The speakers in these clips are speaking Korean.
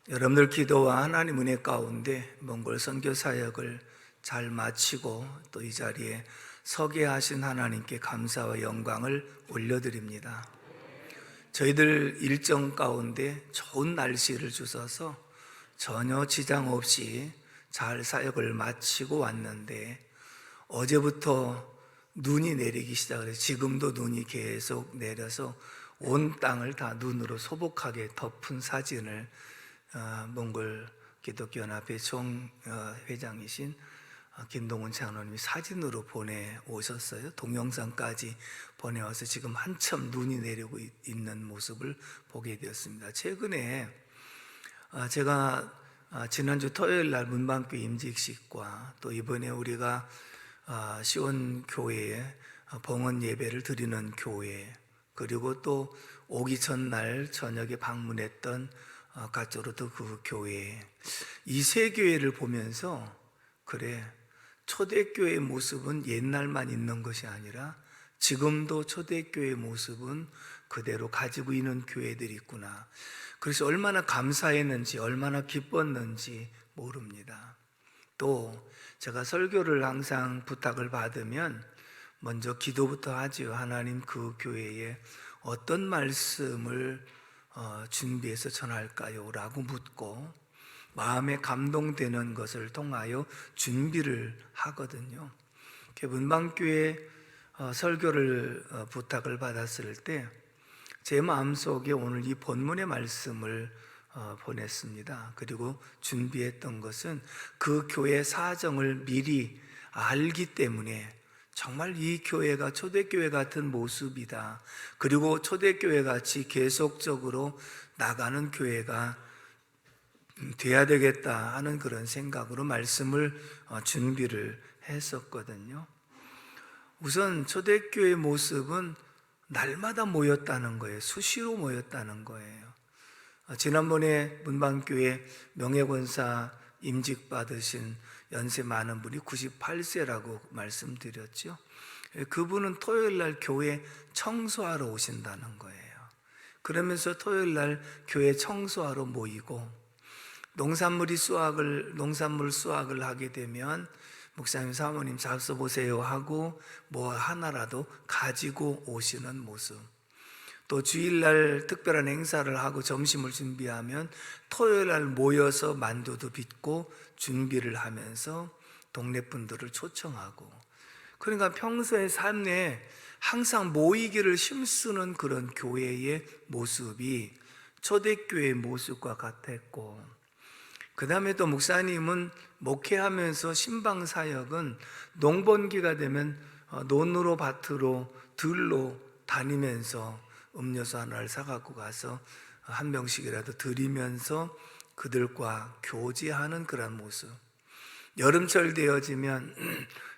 여러분들 기도와 하나님 은혜 가운데 몽골 선교 사역을 잘 마치고 또 이 자리에 서게 하신 하나님께 감사와 영광을 올려드립니다. 저희들 일정 가운데 좋은 날씨를 주셔서 전혀 지장 없이 잘 사역을 마치고 왔는데, 어제부터 눈이 내리기 시작해서 지금도 눈이 계속 내려서 온 땅을 다 눈으로 소복하게 덮은 사진을 몽골 기독교연합회 총 회장이신 김동훈 장로님이 사진으로 보내오셨어요. 동영상까지 보내와서 지금 한참 눈이 내리고 있는 모습을 보게 되었습니다. 최근에 제가 지난주 토요일 날 문방교 임직식과 또 이번에 우리가 시온교회에 봉헌 예배를 드리는 교회, 그리고 또 오기 전날 저녁에 방문했던 가쪼르트 그 교회, 이 세 교회를 보면서 그래, 초대교회의 모습은 옛날만 있는 것이 아니라 지금도 초대교회의 모습은 그대로 가지고 있는 교회들이 있구나. 그래서 얼마나 감사했는지, 얼마나 기뻤는지 모릅니다. 또 제가 설교를 항상 부탁을 받으면 먼저 기도부터 하지요. 하나님, 그 교회에 어떤 말씀을 준비해서 전할까요? 라고 묻고 마음에 감동되는 것을 통하여 준비를 하거든요. 문방교회 설교를 부탁을 받았을 때 제 마음속에 오늘 이 본문의 말씀을 보냈습니다. 그리고 준비했던 것은 그 교회 사정을 미리 알기 때문에 정말 이 교회가 초대교회 같은 모습이다, 그리고 초대교회 같이 계속적으로 나가는 교회가 돼야 되겠다 하는 그런 생각으로 말씀을 준비를 했었거든요. 우선 초대교회 모습은 날마다 모였다는 거예요. 수시로 모였다는 거예요. 지난번에 문방교회 명예권사 임직 받으신 연세 많은 분이 98세라고 말씀드렸죠. 그분은 토요일 날 교회 청소하러 오신다는 거예요. 그러면서 토요일 날 교회 청소하러 모이고, 농산물 수확을 하게 되면 목사님, 사모님 잡숴 보세요 하고 뭐 하나라도 가지고 오시는 모습, 또 주일날 특별한 행사를 하고 점심을 준비하면 토요일날 모여서 만두도 빚고 준비를 하면서 동네 분들을 초청하고, 그러니까 평소의 삶에 항상 모이기를 힘쓰는 그런 교회의 모습이 초대교회의 모습과 같았고, 그 다음에 또 목사님은 목회하면서 신방사역은 농번기가 되면 논으로 밭으로 들로 다니면서 음료수 하나를 사갖고 가서 한 병씩이라도 드리면서 그들과 교제하는 그런 모습, 여름철 되어지면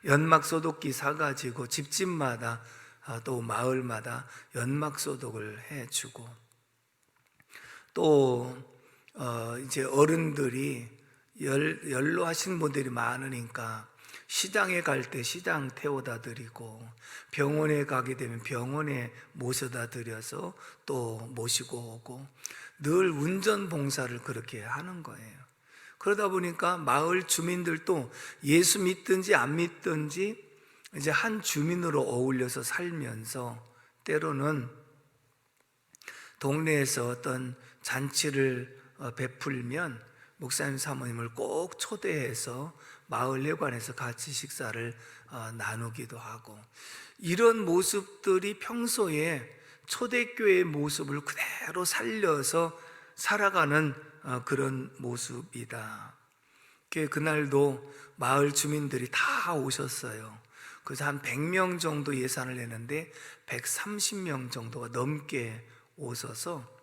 연막 소독기 사가지고 집집마다 또 마을마다 연막 소독을 해주고, 또 이제 어른들이 연로하신 분들이 많으니까 시장에 갈 때 시장 태워다 드리고, 병원에 가게 되면 병원에 모셔다 드려서 또 모시고 오고, 늘 운전 봉사를 그렇게 하는 거예요. 그러다 보니까 마을 주민들도 예수 믿든지 안 믿든지 이제 한 주민으로 어울려서 살면서, 때로는 동네에서 어떤 잔치를 베풀면 목사님, 사모님을 꼭 초대해서 마을 회관에서 같이 식사를 나누기도 하고, 이런 모습들이 평소에 초대교회의 모습을 그대로 살려서 살아가는 그런 모습이다. 그날도 마을 주민들이 다 오셨어요. 그래서 한 100명 정도 예산을 내는데 130명 정도가 넘게 오셔서,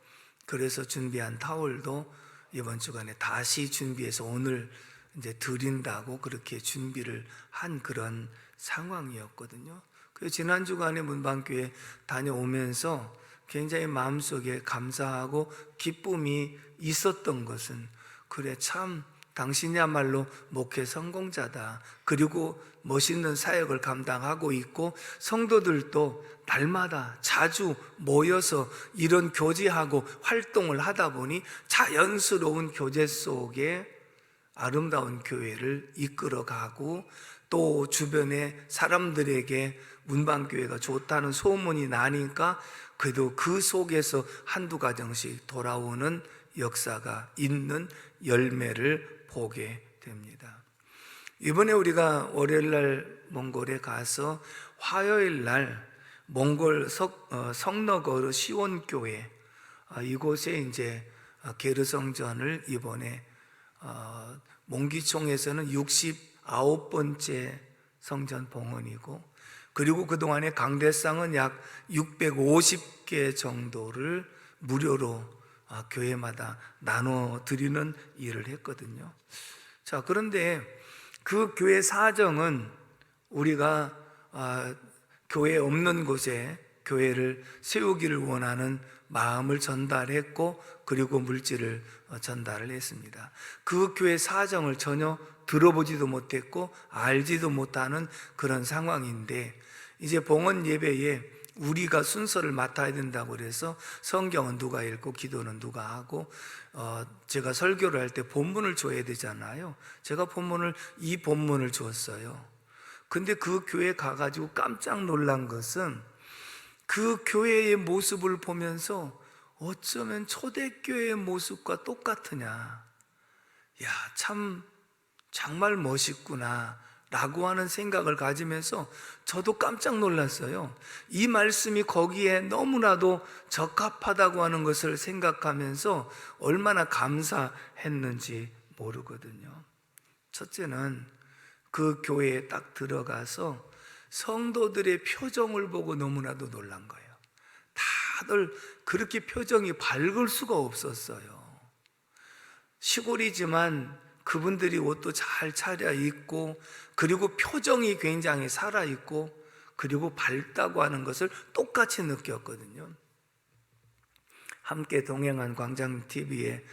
그래서 준비한 타월도 이번 주간에 다시 준비해서 오늘 이제 드린다고 그렇게 준비를 한 그런 상황이었거든요. 그래서 지난 주간에 문방교회 다녀오면서 굉장히 마음속에 감사하고 기쁨이 있었던 것은, 그래 참 당신이야말로 목회 성공자다. 그리고 멋있는 사역을 감당하고 있고 성도들도 날마다 자주 모여서 이런 교제하고 활동을 하다 보니 자연스러운 교제 속에 아름다운 교회를 이끌어가고 또 주변의 사람들에게 문방교회가 좋다는 소문이 나니까 그래도 그 속에서 한두 가정씩 돌아오는 역사가 있는 열매를 보게 됩니다. 이번에 우리가 월요일날 몽골에 가서 화요일날 몽골 성너거르 시온교회 이곳에 이제 게르성전을 이번에 몽기총에서는 69번째 성전 봉헌이고, 그리고 그동안에 강대상은 약 650개 정도를 무료로 교회마다 나눠드리는 일을 했거든요. 자, 그런데 그 교회 사정은 우리가 교회 없는 곳에 교회를 세우기를 원하는 마음을 전달했고, 그리고 물질을 전달을 했습니다. 그 교회 사정을 전혀 들어보지도 못했고 알지도 못하는 그런 상황인데, 이제 봉헌 예배에 우리가 순서를 맡아야 된다고 그래서 성경은 누가 읽고 기도는 누가 하고, 제가 설교를 할 때 본문을 줘야 되잖아요. 제가 이 본문을 줬어요. 근데 그 교회 가가지고 깜짝 놀란 것은 그 교회의 모습을 보면서 어쩌면 초대교회의 모습과 똑같으냐, 야, 참 정말 멋있구나 라고 하는 생각을 가지면서 저도 깜짝 놀랐어요. 이 말씀이 거기에 너무나도 적합하다고 하는 것을 생각하면서 얼마나 감사했는지 모르거든요. 첫째는 그 교회에 딱 들어가서 성도들의 표정을 보고 너무나도 놀란 거예요. 다들 그렇게 표정이 밝을 수가 없었어요. 시골이지만 그분들이 옷도 잘 차려입고, 그리고 표정이 굉장히 살아있고, 그리고 밝다고 하는 것을 똑같이 느꼈거든요. 함께 동행한 광장TV의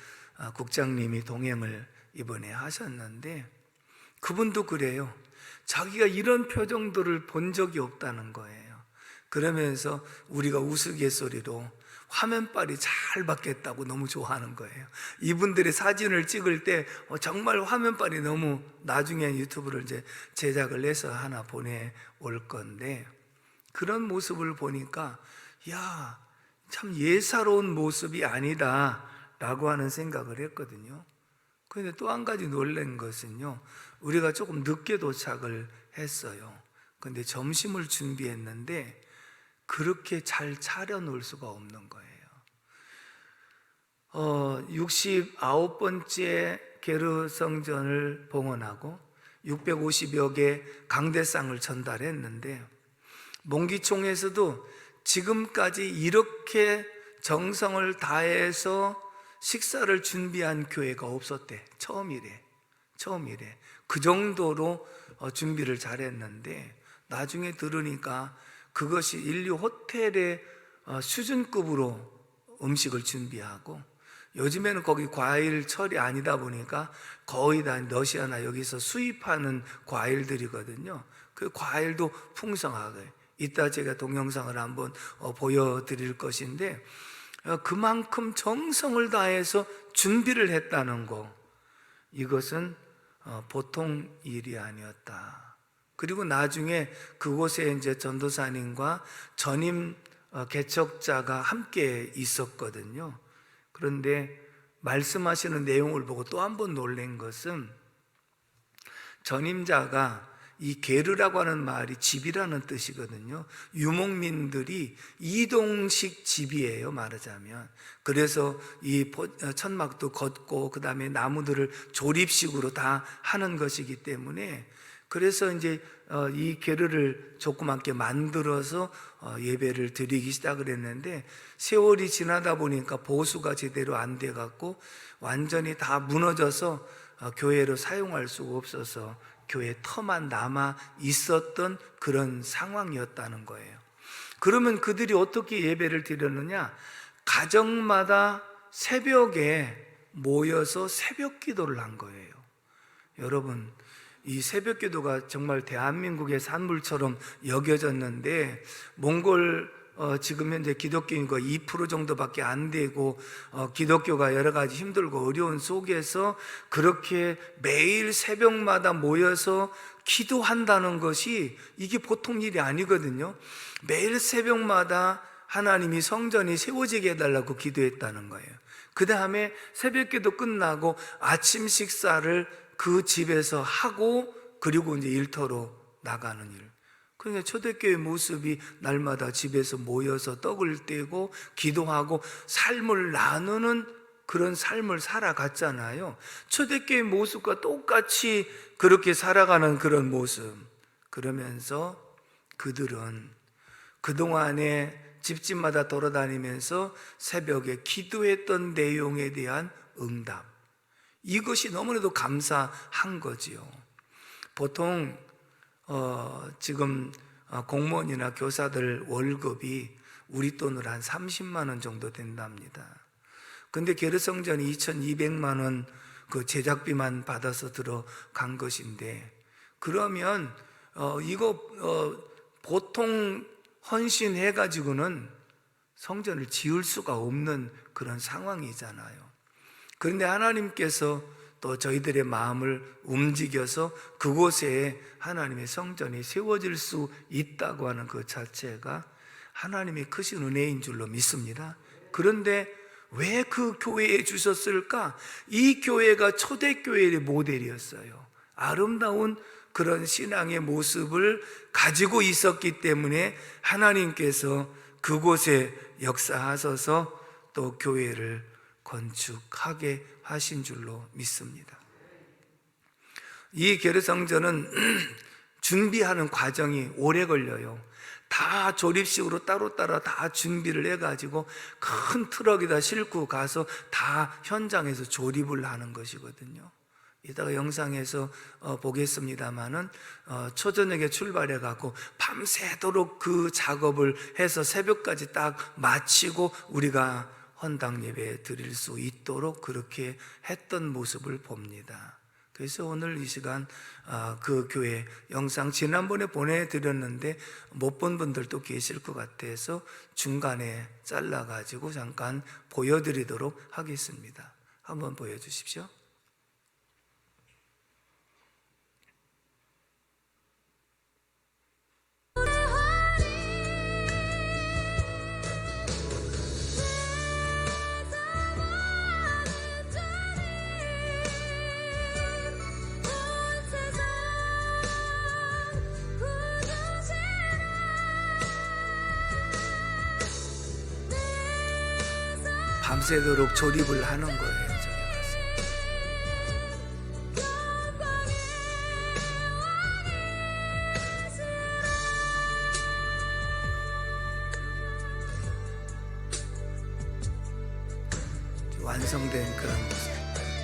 국장님이 동행을 이번에 하셨는데, 그분도 그래요. 자기가 이런 표정들을 본 적이 없다는 거예요. 그러면서 우리가 우스갯소리로 화면빨이 잘 받겠다고 너무 좋아하는 거예요. 이분들의 사진을 찍을 때 정말 화면빨이 너무, 나중에 유튜브를 이제 제작을 해서 하나 보내올 건데, 그런 모습을 보니까 야, 참 예사로운 모습이 아니다 라고 하는 생각을 했거든요. 그런데 또 한 가지 놀란 것은요, 우리가 조금 늦게 도착을 했어요. 그런데 점심을 준비했는데 그렇게 잘 차려놓을 수가 없는 거예요. 69번째 게르성전을 봉헌하고 650여 개 강대상을 전달했는데, 몽기총에서도 지금까지 이렇게 정성을 다해서 식사를 준비한 교회가 없었대. 처음이래. 그 정도로 준비를 잘했는데, 나중에 들으니까 그것이 인류 호텔의 수준급으로 음식을 준비하고, 요즘에는 거기 과일철이 아니다 보니까 거의 다 러시아나 여기서 수입하는 과일들이거든요. 그 과일도 풍성하게, 이따 제가 동영상을 한번 보여드릴 것인데, 그만큼 정성을 다해서 준비를 했다는 거, 이것은 보통 일이 아니었다. 그리고 나중에 그곳에 이제 전도사님과 전임 개척자가 함께 있었거든요. 그런데 말씀하시는 내용을 보고 또 한 번 놀란 것은, 전임자가, 이 게르라고 하는 말이 집이라는 뜻이거든요. 유목민들이 이동식 집이에요, 말하자면. 그래서 이 천막도 걷고 그 다음에 나무들을 조립식으로 다 하는 것이기 때문에, 그래서 이제 이 게르를 조그맣게 만들어서 예배를 드리기 시작을 했는데, 세월이 지나다 보니까 보수가 제대로 안 돼 갖고 완전히 다 무너져서 교회로 사용할 수가 없어서 교회 터만 남아 있었던 그런 상황이었다는 거예요. 그러면 그들이 어떻게 예배를 드렸느냐? 가정마다 새벽에 모여서 새벽 기도를 한 거예요. 여러분, 이 새벽기도가 정말 대한민국의 산물처럼 여겨졌는데 몽골 지금 현재 기독교 인구가 2% 정도밖에 안 되고 기독교가 여러 가지 힘들고 어려운 속에서 그렇게 매일 새벽마다 모여서 기도한다는 것이 이게 보통 일이 아니거든요. 매일 새벽마다 하나님이 성전이 세워지게 해달라고 기도했다는 거예요. 그 다음에 새벽기도 끝나고 아침 식사를 그 집에서 하고 그리고 이제 일터로 나가는 일. 그러니까 초대교회 모습이 날마다 집에서 모여서 떡을 떼고 기도하고 삶을 나누는 그런 삶을 살아갔잖아요. 초대교회 모습과 똑같이 그렇게 살아가는 그런 모습. 그러면서 그들은 그동안에 집집마다 돌아다니면서 새벽에 기도했던 내용에 대한 응답, 이것이 너무나도 감사한 거지요. 보통 지금 공무원이나 교사들 월급이 우리 돈으로 한 30만 원 정도 된답니다. 근데 게르성전이 2,200만 원 그 제작비만 받아서 들어간 것인데, 그러면 이거 보통 헌신해가지고는 성전을 지을 수가 없는 그런 상황이잖아요. 그런데 하나님께서 또 저희들의 마음을 움직여서 그곳에 하나님의 성전이 세워질 수 있다고 하는 그 자체가 하나님의 크신 은혜인 줄로 믿습니다. 그런데 왜 그 교회에 주셨을까? 이 교회가 초대교회의 모델이었어요. 아름다운 그런 신앙의 모습을 가지고 있었기 때문에 하나님께서 그곳에 역사하셔서 또 교회를 건축하게 하신 줄로 믿습니다. 이 게르성전은 준비하는 과정이 오래 걸려요. 다 조립식으로 따로따로 다 준비를 해가지고 큰 트럭에다 싣고 가서 다 현장에서 조립을 하는 것이거든요. 이따가 영상에서 보겠습니다마는 초저녁에 출발해갖고 밤새도록 그 작업을 해서 새벽까지 딱 마치고 우리가 헌당 예배 드릴 수 있도록 그렇게 했던 모습을 봅니다. 그래서 오늘 이 시간 그 교회 영상 지난번에 보내드렸는데 못 본 분들도 계실 것 같아서 중간에 잘라가지고 잠깐 보여드리도록 하겠습니다. 한번 보여주십시오. 밤새도록 조립을 하는 거예요. 저기 가서. 완성된 그런 모습.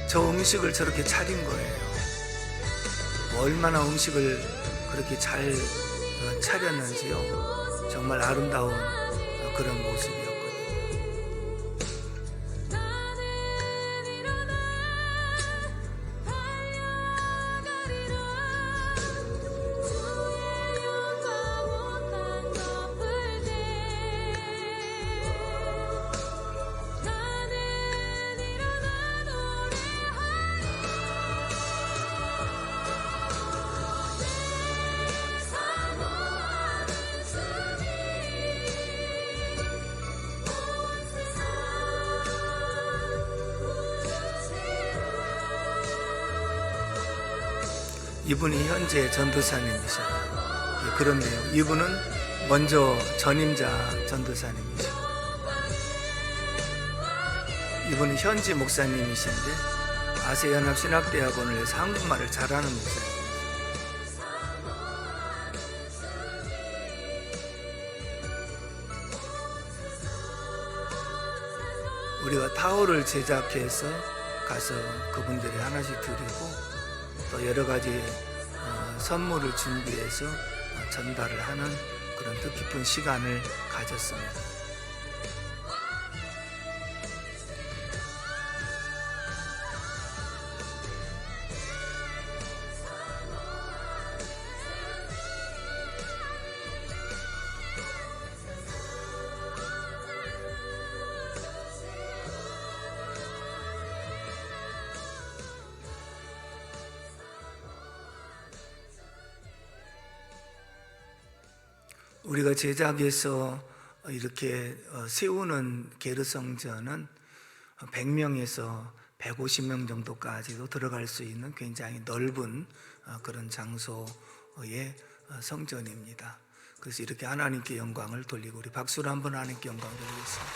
저 음식을 저렇게 차린 거예요. 얼마나 음식을 그렇게 잘 차렸는지요. 정말 아름다운 그런 모습이었거든요. 이분이 현재 전도사님이셔요. 예, 그런데요, 이분은 먼저 전임자 전도사님이시고, 이분은 현지 목사님이신데 아세연합신학대학원을 해서 한국말을 잘하는 목사님. 우리가 타올을 제작해서 가서 그분들이 하나씩 드리고 또 여러 가지 선물을 준비해서 전달을 하는 그런 뜻깊은 시간을 가졌습니다. 우리가 제작해서 이렇게 세우는 게르성전은 100명에서 150명 정도까지도 들어갈 수 있는 굉장히 넓은 그런 장소의 성전입니다. 그래서 이렇게 하나님께 영광을 돌리고, 우리 박수로 한번 하나님께 영광을 돌리겠습니다.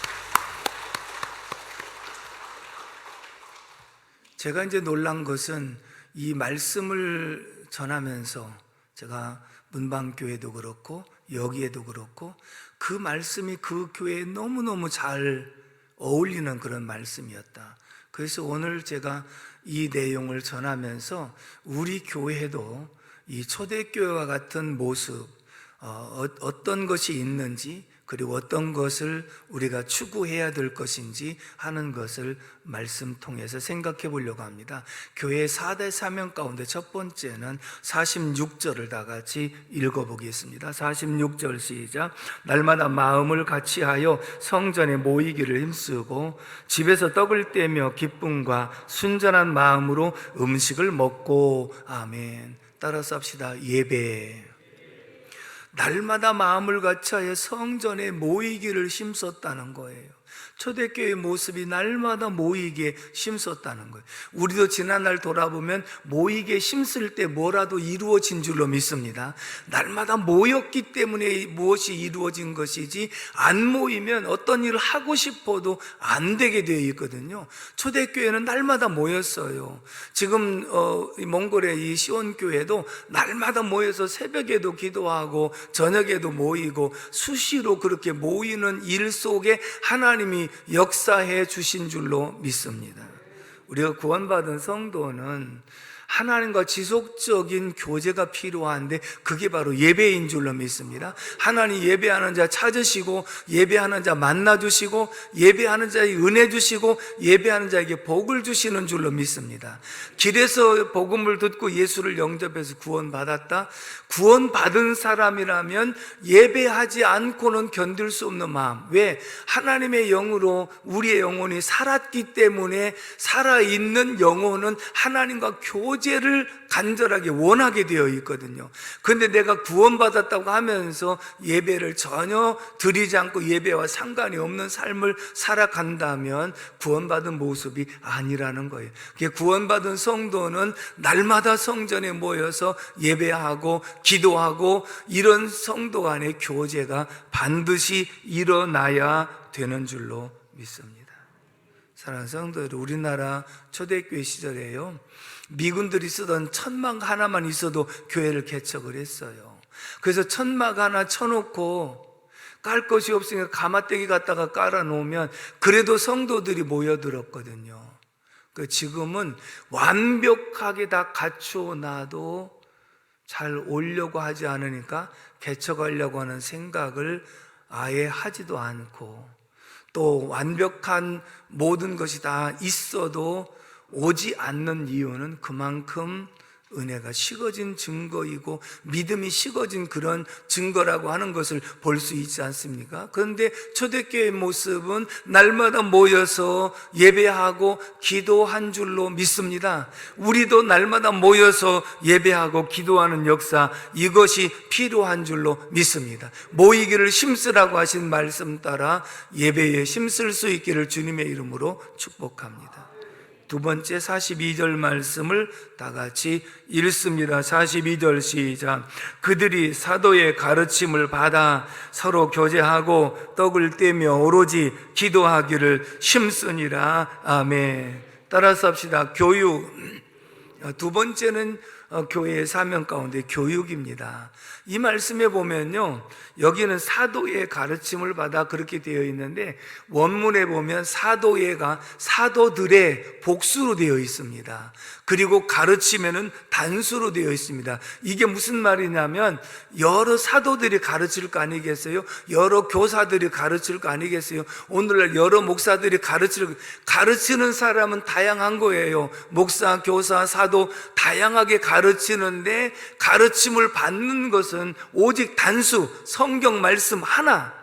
제가 이제 놀란 것은 이 말씀을 전하면서, 제가 문방교회도 그렇고 여기에도 그렇고 그 말씀이 그 교회에 너무너무 잘 어울리는 그런 말씀이었다. 그래서 오늘 제가 이 내용을 전하면서 우리 교회도 이 초대교회와 같은 모습, 어떤 것이 있는지, 그리고 어떤 것을 우리가 추구해야 될 것인지 하는 것을 말씀 통해서 생각해 보려고 합니다. 교회의 4대 사명 가운데 첫 번째는 46절을 다 같이 읽어보겠습니다. 46절 시작. 날마다 마음을 같이하여 성전에 모이기를 힘쓰고 집에서 떡을 떼며 기쁨과 순전한 마음으로 음식을 먹고. 아멘. 따라서 합시다. 예배. 날마다 마음을 같이하여 성전에 모이기를 힘썼다는 거예요. 초대교회의 모습이 날마다 모이게 힘썼다는 거예요. 우리도 지난날 돌아보면 모이게 힘쓸 때 뭐라도 이루어진 줄로 믿습니다. 날마다 모였기 때문에 무엇이 이루어진 것이지, 안 모이면 어떤 일을 하고 싶어도 안 되게 되어 있거든요. 초대교회는 날마다 모였어요. 지금 몽골의 이 시온교회도 날마다 모여서 새벽에도 기도하고 저녁에도 모이고 수시로 그렇게 모이는 일 속에 하나님이 역사해 주신 줄로 믿습니다. 우리가 구원받은 성도는 하나님과 지속적인 교제가 필요한데 그게 바로 예배인 줄로 믿습니다. 하나님 예배하는 자 찾으시고, 예배하는 자 만나주시고, 예배하는 자에게 은혜 주시고, 예배하는 자에게 복을 주시는 줄로 믿습니다. 길에서 복음을 듣고 예수를 영접해서 구원받았다. 구원받은 사람이라면 예배하지 않고는 견딜 수 없는 마음. 왜? 하나님의 영으로 우리의 영혼이 살았기 때문에 살아있는 영혼은 하나님과 교제를 간절하게 원하게 되어 있거든요. 그런데 내가 구원받았다고 하면서 예배를 전혀 드리지 않고 예배와 상관이 없는 삶을 살아간다면 구원받은 모습이 아니라는 거예요. 구원받은 성도는 날마다 성전에 모여서 예배하고 기도하고 이런 성도 간의 교제가 반드시 일어나야 되는 줄로 믿습니다. 사랑하는 성도들, 우리나라 초대교회 시절에요, 미군들이 쓰던 천막 하나만 있어도 교회를 개척을 했어요. 그래서 천막 하나 쳐놓고 깔 것이 없으니까 가마떼기 갖다가 깔아놓으면 그래도 성도들이 모여들었거든요. 지금은 완벽하게 다 갖춰놔도 잘 오려고 하지 않으니까 개척하려고 하는 생각을 아예 하지도 않고, 또 완벽한 모든 것이 다 있어도 오지 않는 이유는 그만큼 은혜가 식어진 증거이고 믿음이 식어진 그런 증거라고 하는 것을 볼 수 있지 않습니까? 그런데 초대교회의 모습은 날마다 모여서 예배하고 기도한 줄로 믿습니다. 우리도 날마다 모여서 예배하고 기도하는 역사, 이것이 필요한 줄로 믿습니다. 모이기를 힘쓰라고 하신 말씀 따라 예배에 힘쓸 수 있기를 주님의 이름으로 축복합니다. 두 번째 42절 말씀을 다 같이 읽습니다. 42절 시작. 그들이 사도의 가르침을 받아 서로 교제하고 떡을 떼며 오로지 기도하기를 힘쓰니라. 아멘. 따라서 합시다. 교육. 두 번째는 교회의 사명 가운데 교육입니다. 이 말씀에 보면요, 여기는 사도의 가르침을 받아 그렇게 되어 있는데 원문에 보면 사도예가 사도들의 복수로 되어 있습니다. 그리고 가르치면은 단수로 되어 있습니다. 이게 무슨 말이냐면 여러 사도들이 가르칠 거 아니겠어요? 여러 교사들이 가르칠 거 아니겠어요? 오늘날 여러 목사들이 가르치는 사람은 다양한 거예요. 목사, 교사, 사도 다양하게 가르치는데 가르침을 받는 것은 오직 단수, 성경 말씀 하나,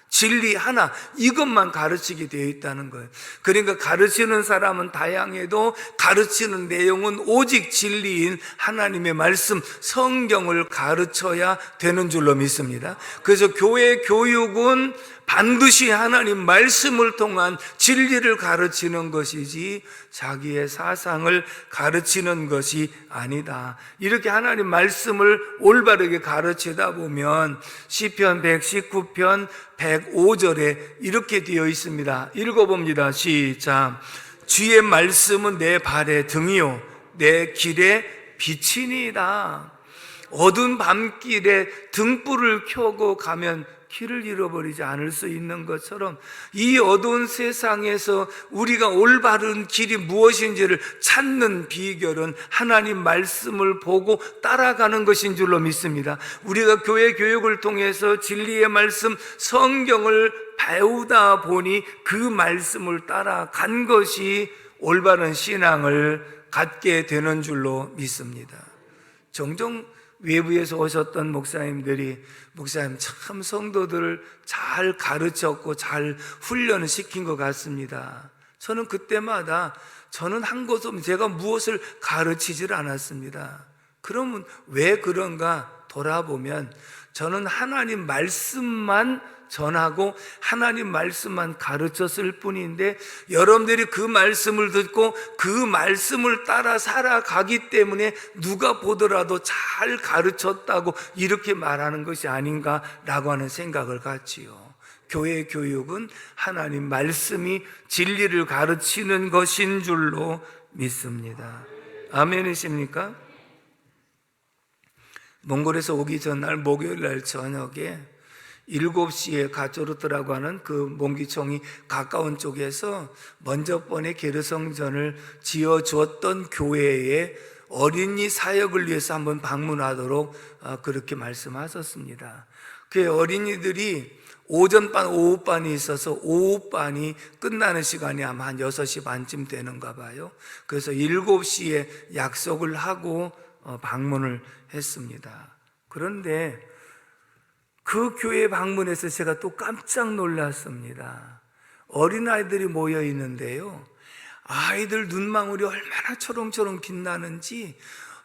진리 하나, 이것만 가르치게 되어 있다는 거예요. 그러니까 가르치는 사람은 다양해도 가르치는 내용은 오직 진리인 하나님의 말씀, 성경을 가르쳐야 되는 줄로 믿습니다. 그래서 교회 교육은 반드시 하나님 말씀을 통한 진리를 가르치는 것이지 자기의 사상을 가르치는 것이 아니다. 이렇게 하나님 말씀을 올바르게 가르치다 보면 시편 119편 105절에 이렇게 되어 있습니다. 읽어봅니다. 시작. 주의 말씀은 내 발의 등이요 내 길의 빛이니이다. 어두운 밤길에 등불을 켜고 가면 길을 잃어버리지 않을 수 있는 것처럼 이 어두운 세상에서 우리가 올바른 길이 무엇인지를 찾는 비결은 하나님 말씀을 보고 따라가는 것인 줄로 믿습니다. 우리가 교회 교육을 통해서 진리의 말씀 성경을 배우다 보니 그 말씀을 따라간 것이 올바른 신앙을 갖게 되는 줄로 믿습니다. 종종 외부에서 오셨던 목사님들이 목사님 참 성도들을 잘 가르쳤고 잘 훈련을 시킨 것 같습니다. 저는 그때마다 저는 한 것도 없는 제가 무엇을 가르치질 않았습니다. 그러면 왜 그런가 돌아보면 저는 하나님 말씀만 전하고 하나님 말씀만 가르쳤을 뿐인데 여러분들이 그 말씀을 듣고 그 말씀을 따라 살아가기 때문에 누가 보더라도 잘 가르쳤다고 이렇게 말하는 것이 아닌가라고 하는 생각을 갖지요. 교회 교육은 하나님 말씀이 진리를 가르치는 것인 줄로 믿습니다. 아멘이십니까? 몽골에서 오기 전날 목요일 날 저녁에 7시에 가조르트라고 하는 그 몽기총이 가까운 쪽에서 먼저 번에 게르성전을 지어주었던 교회에 어린이 사역을 위해서 한번 방문하도록 그렇게 말씀하셨습니다. 그 어린이들이 오전반, 오후반이 있어서 오후반이 끝나는 시간이 아마 한 6시 반쯤 되는가 봐요. 그래서 7시에 약속을 하고 방문을 했습니다. 그런데 그 교회 방문해서 제가 또 깜짝 놀랐습니다. 어린아이들이 모여 있는데요, 아이들 눈망울이 얼마나 초롱초롱 빛나는지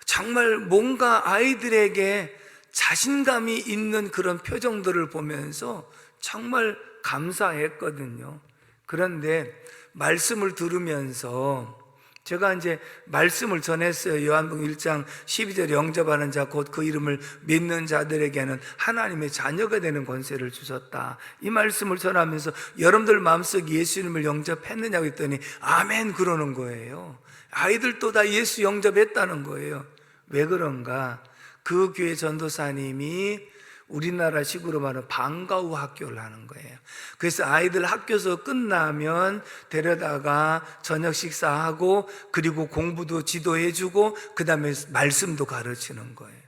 정말 뭔가 아이들에게 자신감이 있는 그런 표정들을 보면서 정말 감사했거든요. 그런데 말씀을 들으면서 제가 이제 말씀을 전했어요. 요한복음 1장 12절 영접하는 자 곧 그 이름을 믿는 자들에게는 하나님의 자녀가 되는 권세를 주셨다. 이 말씀을 전하면서 여러분들 마음속에 예수님을 영접했느냐고 했더니 아멘 그러는 거예요. 아이들도 다 예수 영접했다는 거예요. 왜 그런가? 그 교회 전도사님이 우리나라식으로 말하면 방과 후 학교를 하는 거예요. 그래서 아이들 학교 수업 끝나면 데려다가 저녁 식사하고 그리고 공부도 지도해주고 그 다음에 말씀도 가르치는 거예요.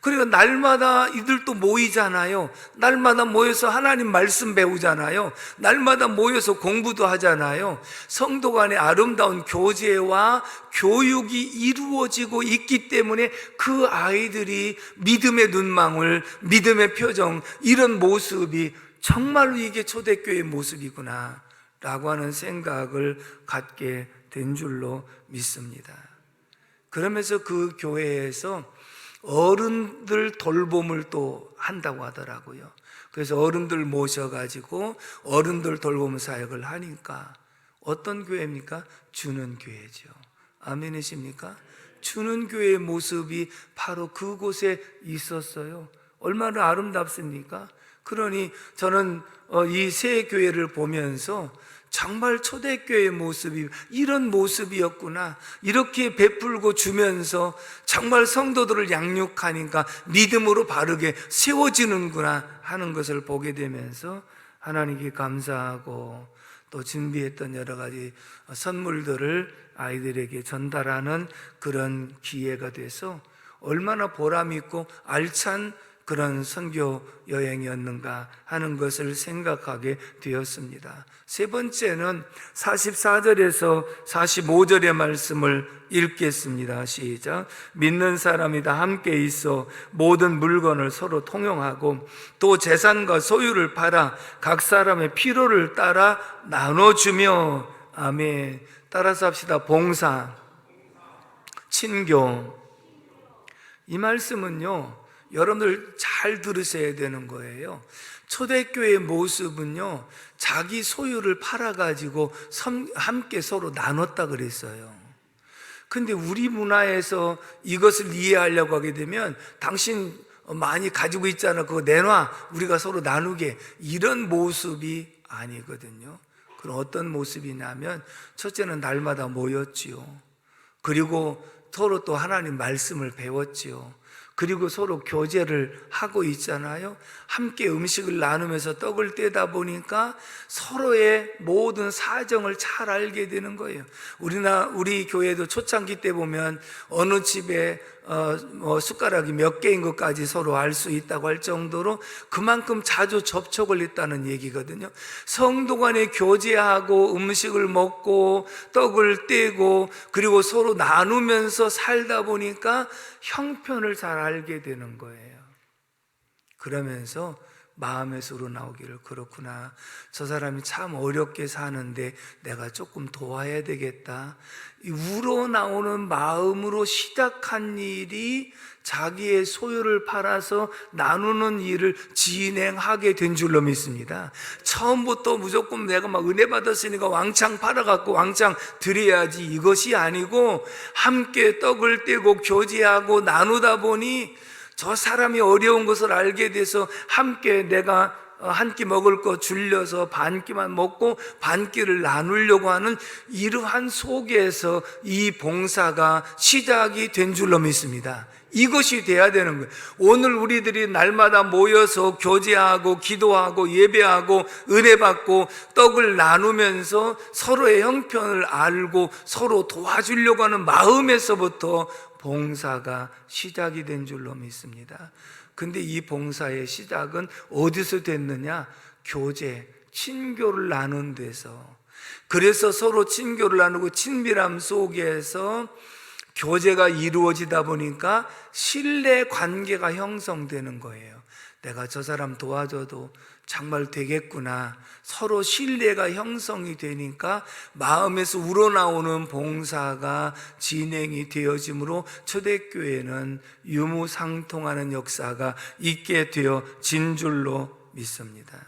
그리고 날마다 이들도 모이잖아요. 날마다 모여서 하나님 말씀 배우잖아요. 날마다 모여서 공부도 하잖아요. 성도 간의 아름다운 교제와 교육이 이루어지고 있기 때문에 그 아이들이 믿음의 눈망울, 믿음의 표정, 이런 모습이 정말로 이게 초대교회의 모습이구나 라고 하는 생각을 갖게 된 줄로 믿습니다. 그러면서 그 교회에서 어른들 돌봄을 또 한다고 하더라고요. 그래서 어른들 모셔가지고 어른들 돌봄 사역을 하니까 어떤 교회입니까? 주는 교회죠. 아멘이십니까? 주는 교회의 모습이 바로 그곳에 있었어요. 얼마나 아름답습니까? 그러니 저는 이 새 교회를 보면서 정말 초대교회의 모습이 이런 모습이었구나, 이렇게 베풀고 주면서 정말 성도들을 양육하니까 믿음으로 바르게 세워지는구나 하는 것을 보게 되면서 하나님께 감사하고 또 준비했던 여러 가지 선물들을 아이들에게 전달하는 그런 기회가 돼서 얼마나 보람 있고 알찬 그런 선교 여행이었는가 하는 것을 생각하게 되었습니다. 세 번째는 44절에서 45절의 말씀을 읽겠습니다. 시작. 믿는 사람이 다 함께 있어 모든 물건을 서로 통용하고 또 재산과 소유를 팔아 각 사람의 필요를 따라 나눠주며. 아멘. 따라서 합시다. 봉사, 친교. 이 말씀은요, 여러분들 잘 들으셔야 되는 거예요. 초대교회의 모습은요, 자기 소유를 팔아가지고 함께 서로 나눴다 그랬어요. 근데 우리 문화에서 이것을 이해하려고 하게 되면 당신 많이 가지고 있잖아, 그거 내놔, 우리가 서로 나누게, 이런 모습이 아니거든요. 그럼 어떤 모습이냐면, 첫째는 날마다 모였지요. 그리고 서로 또 하나님 말씀을 배웠지요. 그리고 서로 교제를 하고 있잖아요. 함께 음식을 나누면서 떡을 떼다 보니까 서로의 모든 사정을 잘 알게 되는 거예요. 우리 교회도 초창기 때 보면 어느 집에 숟가락이 몇 개인 것까지 서로 알 수 있다고 할 정도로 그만큼 자주 접촉을 했다는 얘기거든요. 성도 간에 교제하고 음식을 먹고 떡을 떼고 그리고 서로 나누면서 살다 보니까 형편을 잘 알게 되는 거예요. 그러면서 마음에서 우러나오기를, 그렇구나, 저 사람이 참 어렵게 사는데 내가 조금 도와야 되겠다. 우러나오는 마음으로 시작한 일이 자기의 소유를 팔아서 나누는 일을 진행하게 된 줄로 믿습니다. 처음부터 무조건 내가 막 은혜 받았으니까 왕창 팔아갖고 왕창 드려야지, 이것이 아니고 함께 떡을 떼고 교제하고 나누다 보니 저 사람이 어려운 것을 알게 돼서 함께 내가 한 끼 먹을 거 줄여서 반 끼만 먹고 반 끼를 나누려고 하는 이러한 속에서 이 봉사가 시작이 된 줄로 믿습니다. 이것이 돼야 되는 거예요. 오늘 우리들이 날마다 모여서 교제하고 기도하고 예배하고 은혜 받고 떡을 나누면서 서로의 형편을 알고 서로 도와주려고 하는 마음에서부터 봉사가 시작이 된 줄로 믿습니다. 근데 이 봉사의 시작은 어디서 됐느냐? 교제, 친교를 나눈 데서. 그래서 서로 친교를 나누고 친밀함 속에서 교제가 이루어지다 보니까 신뢰 관계가 형성되는 거예요. 내가 저 사람 도와줘도 정말 되겠구나. 서로 신뢰가 형성이 되니까 마음에서 우러나오는 봉사가 진행이 되어지므로 초대교회는 유무상통하는 역사가 있게 되어진 줄로 믿습니다.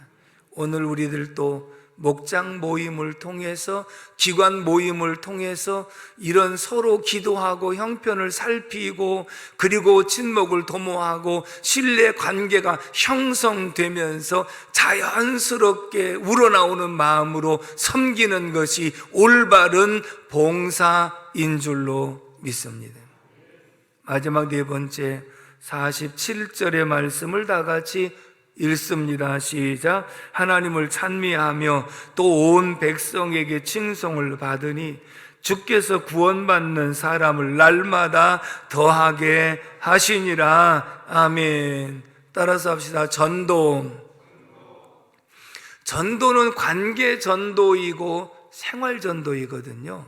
오늘 우리들도 목장 모임을 통해서, 기관 모임을 통해서 이런 서로 기도하고 형편을 살피고 그리고 친목을 도모하고 신뢰 관계가 형성되면서 자연스럽게 우러나오는 마음으로 섬기는 것이 올바른 봉사인 줄로 믿습니다. 마지막 네 번째 47절의 말씀을 다 같이 읽습니다. 시작. 하나님을 찬미하며 또 온 백성에게 칭송을 받으니 주께서 구원받는 사람을 날마다 더하게 하시니라. 아멘. 따라서 합시다. 전도. 전도는 관계 전도이고 생활 전도이거든요.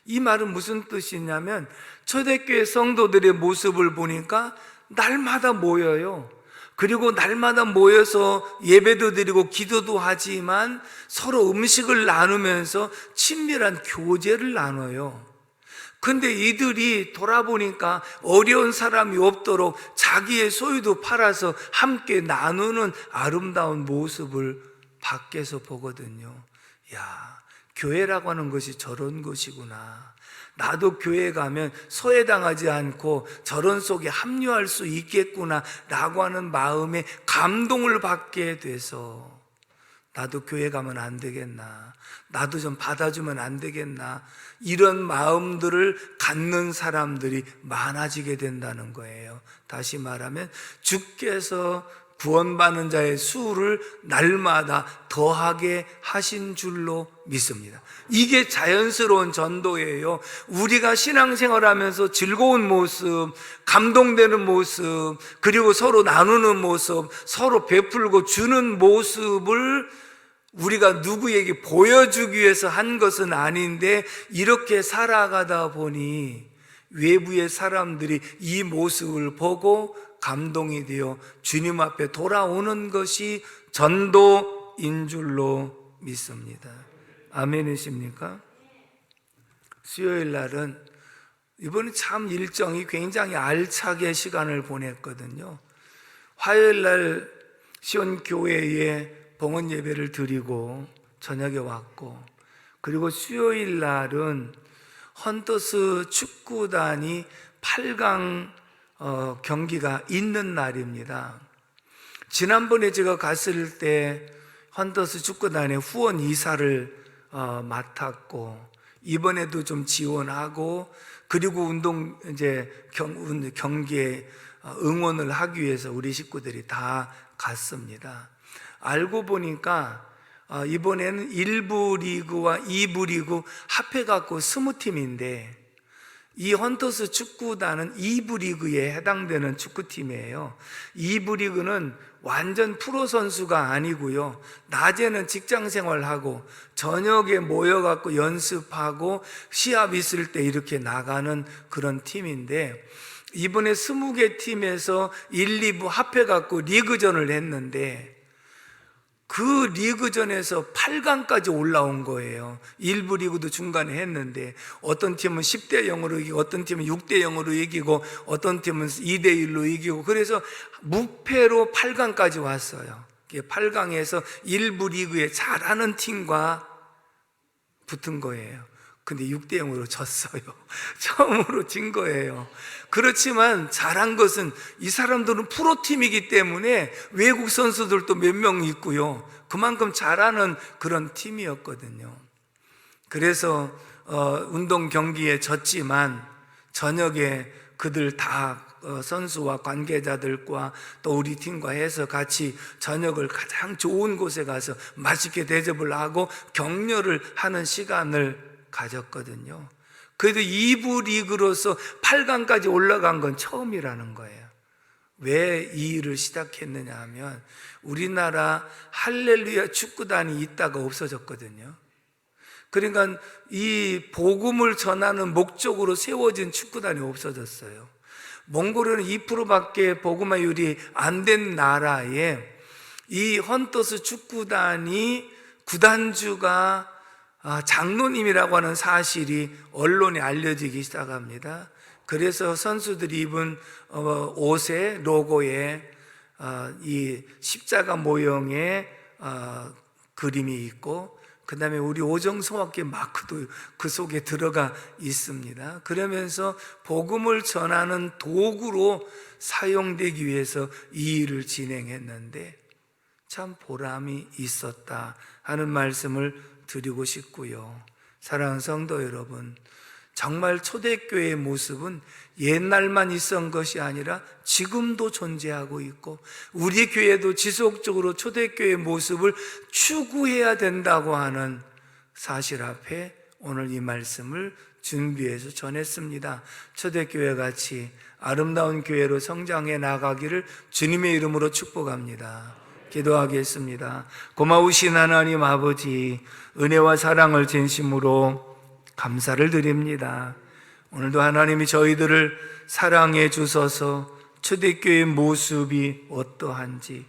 이 말은 무슨 뜻이냐면 초대교회 성도들의 모습을 보니까 날마다 모여요. 그리고 날마다 모여서 예배도 드리고 기도도 하지만 서로 음식을 나누면서 친밀한 교제를 나눠요. 근데 이들이 돌아보니까 어려운 사람이 없도록 자기의 소유도 팔아서 함께 나누는 아름다운 모습을 밖에서 보거든요. 야, 교회라고 하는 것이 저런 것이구나. 나도 교회 가면 소외당하지 않고 저런 속에 합류할 수 있겠구나 라고 하는 마음에 감동을 받게 돼서 나도 교회 가면 안 되겠나, 나도 좀 받아주면 안 되겠나, 이런 마음들을 갖는 사람들이 많아지게 된다는 거예요. 다시 말하면 주께서 구원받는 자의 수를 날마다 더하게 하신 줄로 믿습니다. 이게 자연스러운 전도예요. 우리가 신앙생활하면서 즐거운 모습, 감동되는 모습, 그리고 서로 나누는 모습, 서로 베풀고 주는 모습을 우리가 누구에게 보여주기 위해서 한 것은 아닌데, 이렇게 살아가다 보니 외부의 사람들이 이 모습을 보고 감동이 되어 주님 앞에 돌아오는 것이 전도인 줄로 믿습니다. 아멘이십니까? 수요일 날은 이번에 참 일정이 굉장히 알차게 시간을 보냈거든요. 화요일 날 시온교회에 봉헌 예배를 드리고 저녁에 왔고, 그리고 수요일 날은 헌터스 축구단이 8강 경기가 있는 날입니다. 지난번에 제가 갔을 때 헌터스 축구단의 후원 이사를 맡았고, 이번에도 좀 지원하고, 그리고 경기에 응원을 하기 위해서 우리 식구들이 다 갔습니다. 알고 보니까 이번에는 1부 리그와 2부 리그 합해갖고 20팀인데, 이 헌터스 축구단은 2부 리그에 해당되는 축구팀이에요. 2부 리그는 완전 프로 선수가 아니고요, 낮에는 직장생활하고 저녁에 모여갖고 연습하고 시합 있을 때 이렇게 나가는 그런 팀인데, 이번에 20개 팀에서 1, 2부 합해갖고 리그전을 했는데, 그 리그전에서 8강까지 올라온 거예요. 1부 리그도 중간에 했는데, 어떤 팀은 10대 0으로 이기고, 어떤 팀은 6대 0으로 이기고, 어떤 팀은 2대 1로 이기고, 그래서 무패로 8강까지 왔어요. 8강에서 1부 리그에 잘하는 팀과 붙은 거예요. 근데 6대 0으로 졌어요. 처음으로 진 거예요. 그렇지만 잘한 것은 이 사람들은 프로팀이기 때문에 외국 선수들도 몇 명 있고요, 그만큼 잘하는 그런 팀이었거든요. 그래서 운동 경기에 졌지만 저녁에 그들 다 선수와 관계자들과 또 우리 팀과 해서 같이 저녁을 가장 좋은 곳에 가서 맛있게 대접을 하고 격려를 하는 시간을 가졌거든요. 그래도 2부 리그로서 8강까지 올라간 건 처음이라는 거예요. 왜 이 일을 시작했느냐 하면, 우리나라 할렐루야 축구단이 있다가 없어졌거든요. 그러니까 이 복음을 전하는 목적으로 세워진 축구단이 없어졌어요. 몽골은 2%밖에 복음화율이 안 된 나라에 이 헌터스 축구단이 구단주가 장로님이라고 하는 사실이 언론에 알려지기 시작합니다. 그래서 선수들이 입은 옷의 로고에 이 십자가 모형의 그림이 있고, 그 다음에 우리 오정성학계 마크도 그 속에 들어가 있습니다. 그러면서 복음을 전하는 도구로 사용되기 위해서 이 일을 진행했는데 참 보람이 있었다 하는 말씀을 드리고 싶고요. 사랑하는 성도 여러분, 정말 초대교회의 모습은 옛날만 있었던 것이 아니라 지금도 존재하고 있고, 우리 교회도 지속적으로 초대교회의 모습을 추구해야 된다고 하는 사실 앞에 오늘 이 말씀을 준비해서 전했습니다. 초대교회 같이 아름다운 교회로 성장해 나가기를 주님의 이름으로 축복합니다. 기도하겠습니다. 고마우신 하나님 아버지, 은혜와 사랑을 진심으로 감사를 드립니다. 오늘도 하나님이 저희들을 사랑해 주셔서 초대교회의 모습이 어떠한지,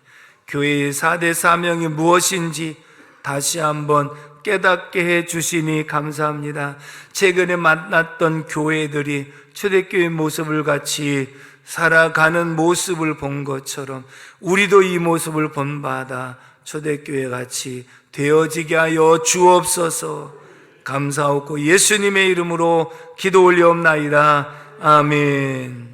교회의 4대 사명이 무엇인지 다시 한번 깨닫게 해 주시니 감사합니다. 최근에 만났던 교회들이 초대교회의 모습을 같이 살아가는 모습을 본 것처럼 우리도 이 모습을 본받아 초대교회 같이 되어지게 하여 주옵소서. 감사하고 예수님의 이름으로 기도 올려옵나이다. 아멘.